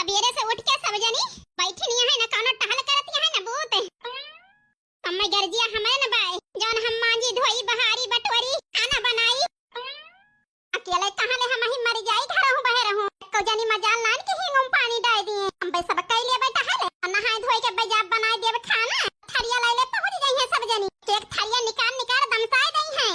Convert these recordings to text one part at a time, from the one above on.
सवेरे से उठ के सब जनी बैठी नहीं है ना कोनो टहल करती है ना बहुत समय गर्जिया हमें न बाय जौन हम मांजी धोई बहारी बटोरी खाना बनाई अकेले कहां ले हम ही मर जाई घर हूं बहे रहूं को जनी मजाल लान के हिंगम पानी डाल दिए हम बे सब कई ले बैठा है नहाए धोई के बजाब बना देब खाना थरिया ले ले पहुंच गई है सब जनी एक थरिया निकाल निकाल दमसाए गई है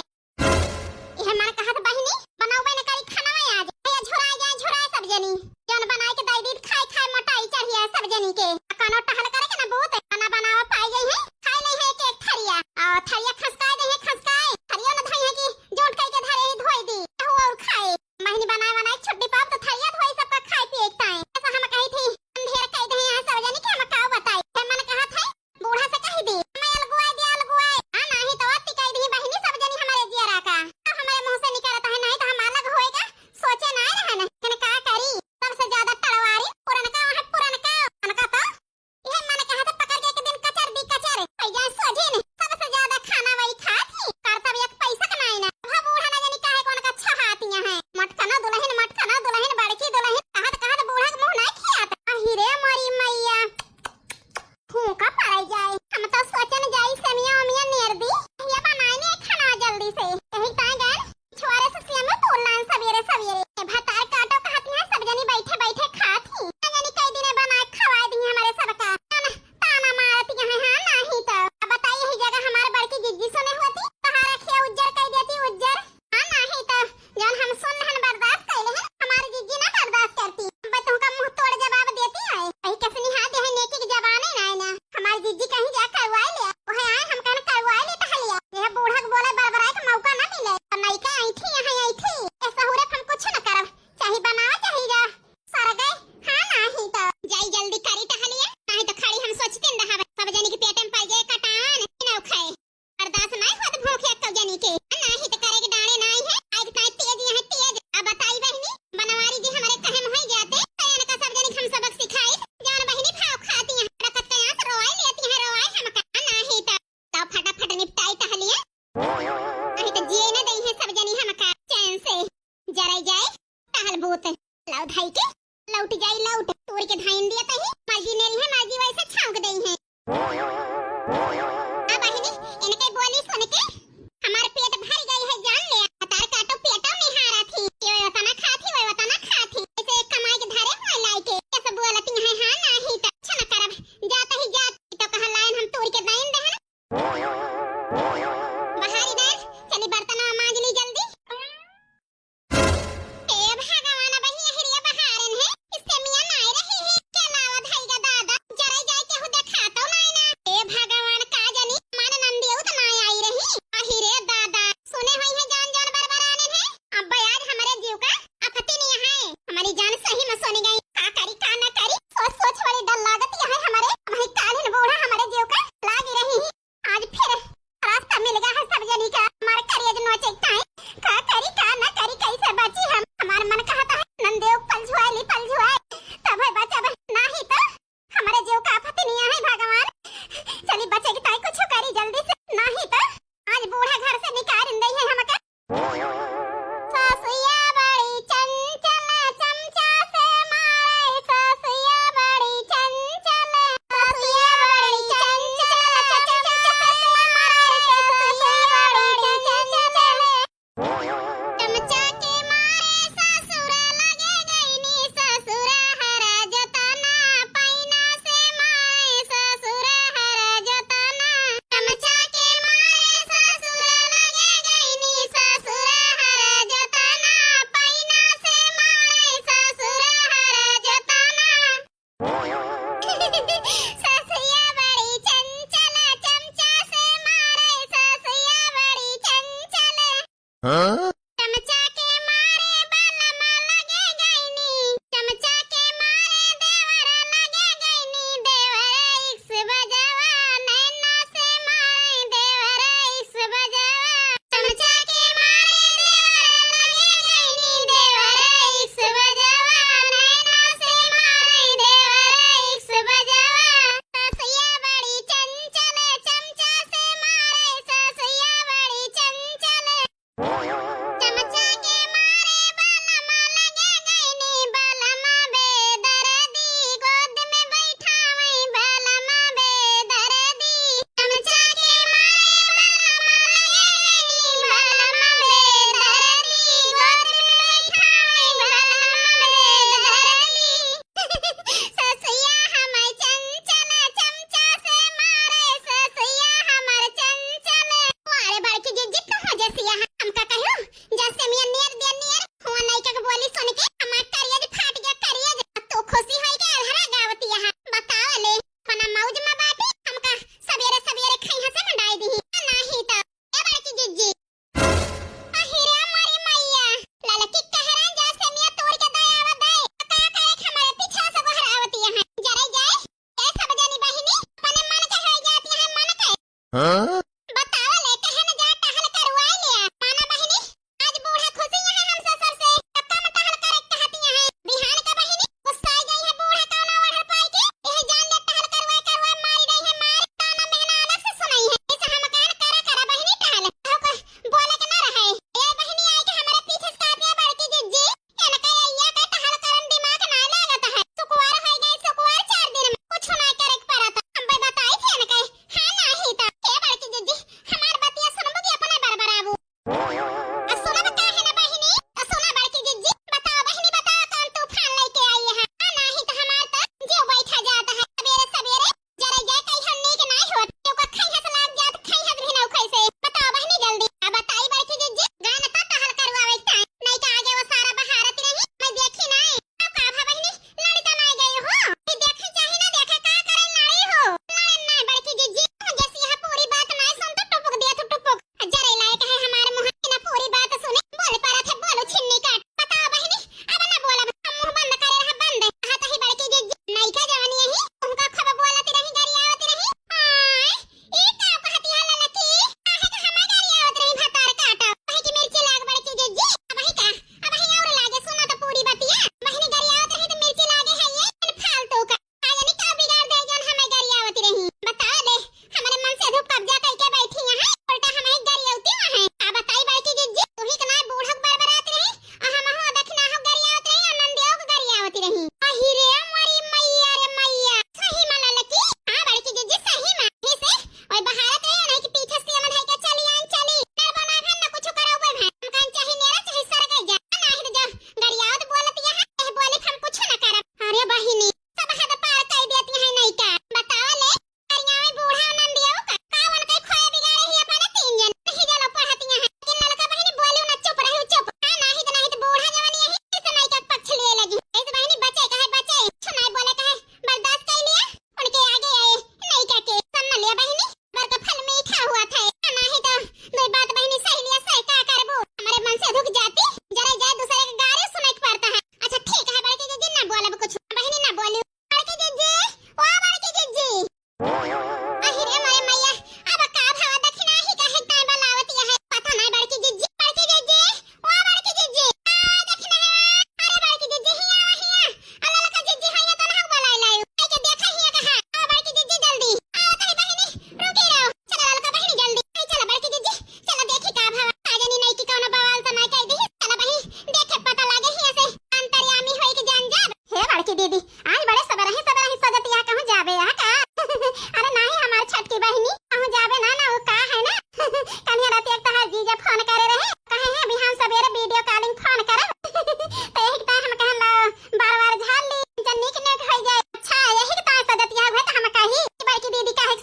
यह मन कहत बहिनी बनाओ बने करी खाना में आज ये झुराए सब जनी जौन बनाए के दाई दी खाए खाए मोटाई चढ़िया सब जनी के कानो टहल करे के ना बहुत खाना बनावा पाई गई है खाई ले है एक थरिया और थरिया खसकाए दे है खसकाए थरिया न धई है कि जोट कई के धरे ही धोई दी और खाए महीने बनाए छुट्टी पाप तो थरिया धोई सब का खाए पिए एक टाइम ऐसा हम कही थी अंधेर कह दे है सब जनी के हम का बताई है मन कहा था बूढ़ा से कही दी मैं अलगुआए हां नहीं तो अति कह दी बहिनी सब जनी हमारे जियरा का हमारे मुंह से निकलता है नहीं तो हम अलग होएगा सोचे ना रहना कने का करी सबसे ज्यादा तड़वारी पुरनका है पुरनका अनका तो यह मन कहा था पकड़ के एक दिन कचर दी कचर पै जाए सोझे ने सबसे ज्यादा खाना वही खाती करतब एक पैसा कमाई ना अब बूढ़ा ना जानी काहे कोन का छहातियां है मटकना दुल्हन बड़की दुल्हन कहत बूढ़ा के मुंह ना खियात अहिरे मरी मैया फूका पड़ाई जाए हम तो सोचन जाई सेमिया ओमिया नेर दी ये बनाए ने खाना जल्दी से यही ता गन छोरे से सिया में तोलन सवेरे सवेरे भतार काटो कहती है सब जनी बैठे बैठे खाती जनी कई दिन बना खवा दी हमारे सबका ताना मारती है हां नहीं तो अब बताइए यही जगह हमारे बड़की जिज्जी सुने होती तहारा खिया उज्जर कह देती उज्जर हां नहीं तो जन हम सुन हन बर्दाश्त कैले हैं हमारी जिज्जी ना बर्दाश्त करती बे तुमका मुंह तोड़ जवाब देती है कहीं कसनी हाथ दे है नेकी की जबान है ना हमारी जिज्जी कहीं जा करवाए ले ओहे आए हम कहन करवाए ले टहलिया यह बूढ़ा के बोले बरबराए का मौका ना मिले और नहीं का ऐठी यहां ऐठी ऐसा हुरे हम कुछ न करब चाहे बनाओ चाहे जा सारा गए हां नहीं तो जाई जल्दी करी टहलिया नहीं तो खड़ी हम सोचते न रहा सब जनी के पेट में पाई जाए कटान न खाए बर्दाश्त नहीं होत भूख एक जनी के नहीं तो करे के दाने नहीं है आज काय तेज यहां तेज अब बताई बहिनी बनवारी जी हमारे कहे में होई जाते कयन का सब जनी हम सबक सिखाई जान बहिनी भाव खाती है रकत कया से रोवाई लेती है रोवाई हम का नहीं तो फटाफट निपटाई टहलिया नहीं तो जिए न दई है सब जनी हम का चैन से जराई जाए टहल भूत लाउ धाई के लौट जाई लौट तोड़ के धाइन दिया तही मर्जी नेरी है मर्जी वैसे छौंक दई है आ बहिनी इनके बोली सुन के हमार पेट भर गई है जान ले तार काटो पेटो में हारा थी ये वतना खाती वो वतना खाती ऐसे कमाई के धरे हुए लाई के कैसे बोलती है हां नहीं तो अच्छा न करब जाता ही जात तो कहां लाइन हम तोड़ के दाइन दे बहारी दे चली बर्तन मांज ली जल्दी ए भगवान बहिया हिरिया बहारन है इससे मियां ना रही है क्या लावा धाई का दादा जरा जाए के हो देखा तो नहीं ना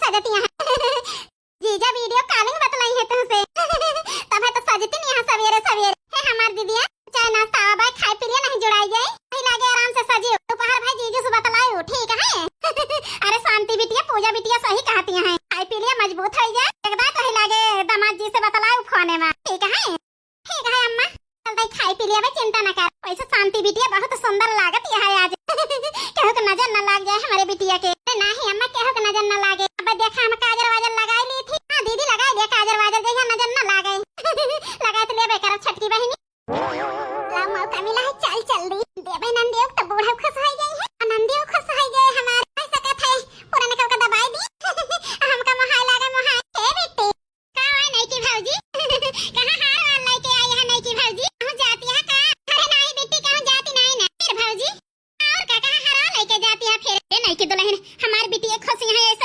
सजती है जीजा वीडियो कॉलिंग बतलाई है तुमसे तब है तो सजती नहीं है सवेरे सवेरे है हमार दीदिया चाय नाश्ता आवा खाए पी लिया नहीं जुड़ाई जाए वही लागे आराम से सजी दोपहर भाई जीजू से बतलायो ठीक है अरे शांति बिटिया पूजा बिटिया सही कहती हैं खाए पी लिया मजबूत हो जाए एक बात वही लागे दामाद जी से बतलायो फोने में ठीक है अम्मा चल भाई खाए पी लिया भाई चिंता न कर वैसे शांति बिटिया बहुत सुंदर लागत है आज केहू के नजर न लग जाए हमारे बिटिया के नहीं अम्मा केहू के नजर न लागे अब देखा हम काजर वाजर लगाई ली थी हां दीदी लगाई दिया काजर वाजर देखा नजर न लागे लगाए तो ले बेकार छटकी बहनी ला मौका मिला है चल जल्दी देवे नंदियों तो बूढ़ा खुश हो गई है नंदियों खुश हो गए हमारे ऐसा कहता है पूरा निकल के दबाई दी हमका मोहाय लागे मोहाय ए बेटी का है नहीं की भौजी कहां हार वाल लेके आई है नहीं की भौजी कहां जाती है का अरे नहीं बेटी कहां जाती नहीं ना फिर भौजी और का कहां हार लेके जाती है फिर ए नहीं की दुल्हन हमारी बेटी एक खुशी है ऐसा